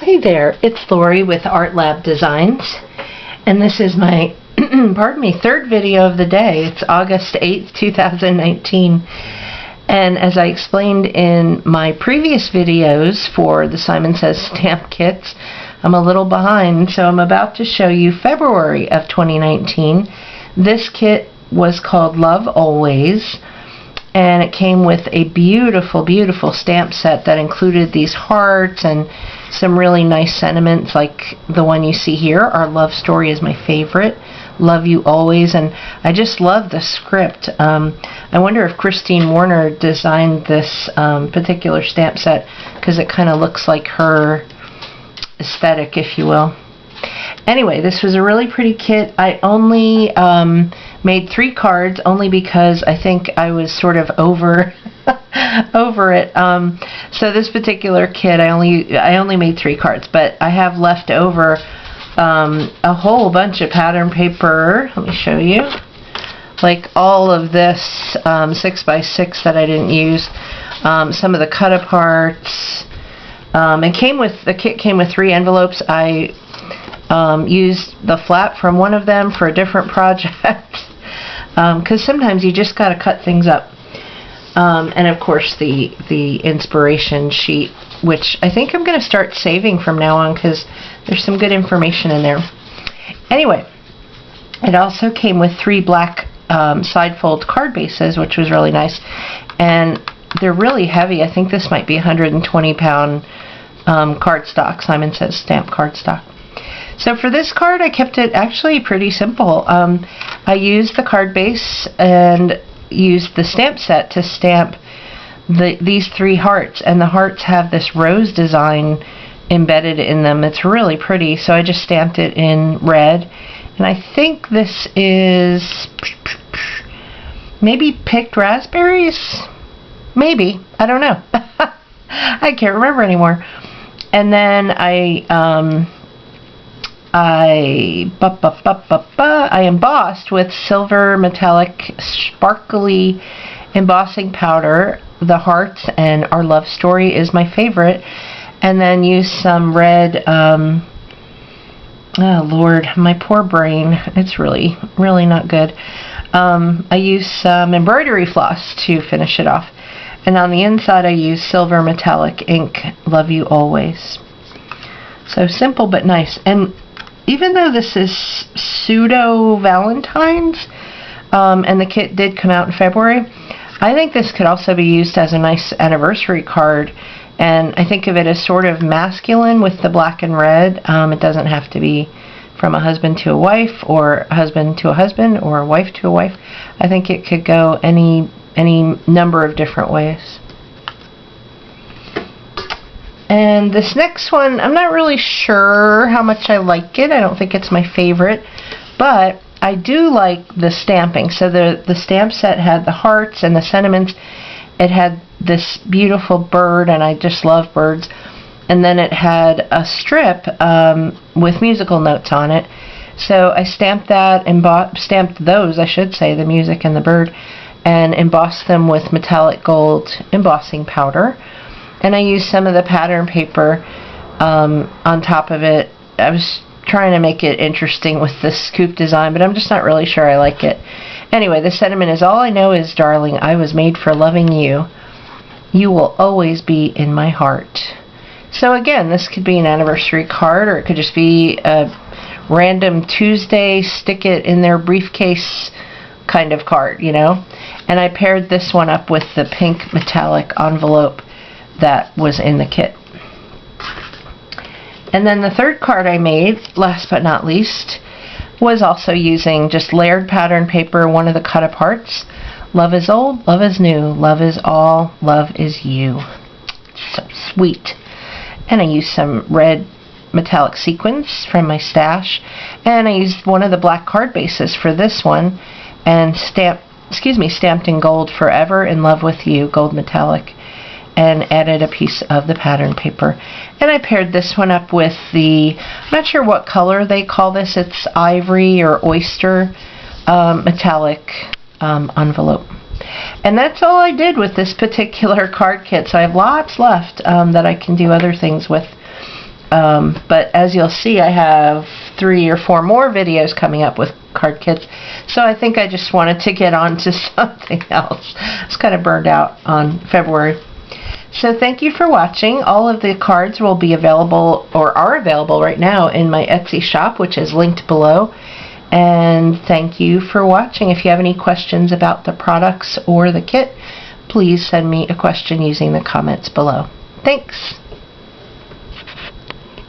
Hey there, it's Lori with Art Lab Designs, and this is my pardon me, third video of the day. It's August 8th, 2019, and as I explained in my previous videos for the Simon Says stamp kits, I'm a little behind, so I'm about to show you February of 2019. This kit was called Love Always, and it came with a beautiful, beautiful stamp set that included these hearts and some really nice sentiments like the one you see here. Our love story is my favorite. Love you always. And I just love the script. I wonder if Christine Warner designed this particular stamp set because it kind of looks like her aesthetic, if you will. Anyway, this was a really pretty kit. I only made 3 cards only because I think I was sort of over it. So this particular kit, I only made 3 cards, but I have left over a whole bunch of pattern paper. Let me show you. Like all of this 6x6 that I didn't use. Some of the cut aparts. The kit came with 3 envelopes. I used the flap from one of them for a different project because sometimes you just got to cut things up. And of course the inspiration sheet, which I think I'm going to start saving from now on because there's some good information in there. Anyway, it also came with 3 black side fold card bases, which was really nice, and they're really heavy. I think this might be 120 pound cardstock, Simon Says stamp cardstock. So for this card, I kept it actually pretty simple. I used the card base and used the stamp set to stamp these 3 hearts, and the hearts have this rose design embedded in them. It's really pretty, so I just stamped it in red, and I think this is maybe picked raspberries? Maybe. I don't know. I can't remember anymore. And then I embossed with silver metallic sparkly embossing powder the hearts, and Our Love Story is my favorite, and then used some red oh Lord, my poor brain, it's really not good. I used some embroidery floss to finish it off, and on the inside I used silver metallic ink, Love You Always. So simple but nice. And even though this is pseudo Valentine's, and the kit did come out in February, I think this could also be used as a nice anniversary card, and I think of it as sort of masculine with the black and red. It doesn't have to be from a husband to a wife, or a husband to a husband, or a wife to a wife. I think it could go any number of different ways. And this next one, I'm not really sure how much I like it. I don't think it's my favorite, but I do like the stamping. So the stamp set had the hearts and the sentiments. It had this beautiful bird, and I just love birds. And then it had a strip with musical notes on it. So I stamped that, stamped those, I should say, the music and the bird, and embossed them with metallic gold embossing powder. And I used some of the pattern paper on top of it. I was trying to make it interesting with the scoop design, but I'm just not really sure I like it. Anyway, the sentiment is, all I know is, darling, I was made for loving you. You will always be in my heart. So again, this could be an anniversary card, or it could just be a random Tuesday, stick it in their briefcase kind of card, you know? And I paired this one up with the pink metallic envelope that was in the kit. And then the third card I made, last but not least, was also using just layered pattern paper, one of the cut aparts. Love is old, love is new, love is all, love is you. So sweet. And I used some red metallic sequins from my stash, and I used one of the black card bases for this one, and stamped in gold, Forever in Love with You, gold metallic, and added a piece of the pattern paper. And I paired this one up with I'm not sure what color they call this, it's ivory or oyster metallic envelope. And that's all I did with this particular card kit, so I have lots left that I can do other things with. But as you'll see, I have 3 or 4 more videos coming up with card kits, so I think I just wanted to get on to something else. I was kind of burned out on February. So thank you for watching. All of the cards will be available, or are available right now, in my Etsy shop, which is linked below. And thank you for watching. If you have any questions about the products or the kit, please send me a question using the comments below. Thanks!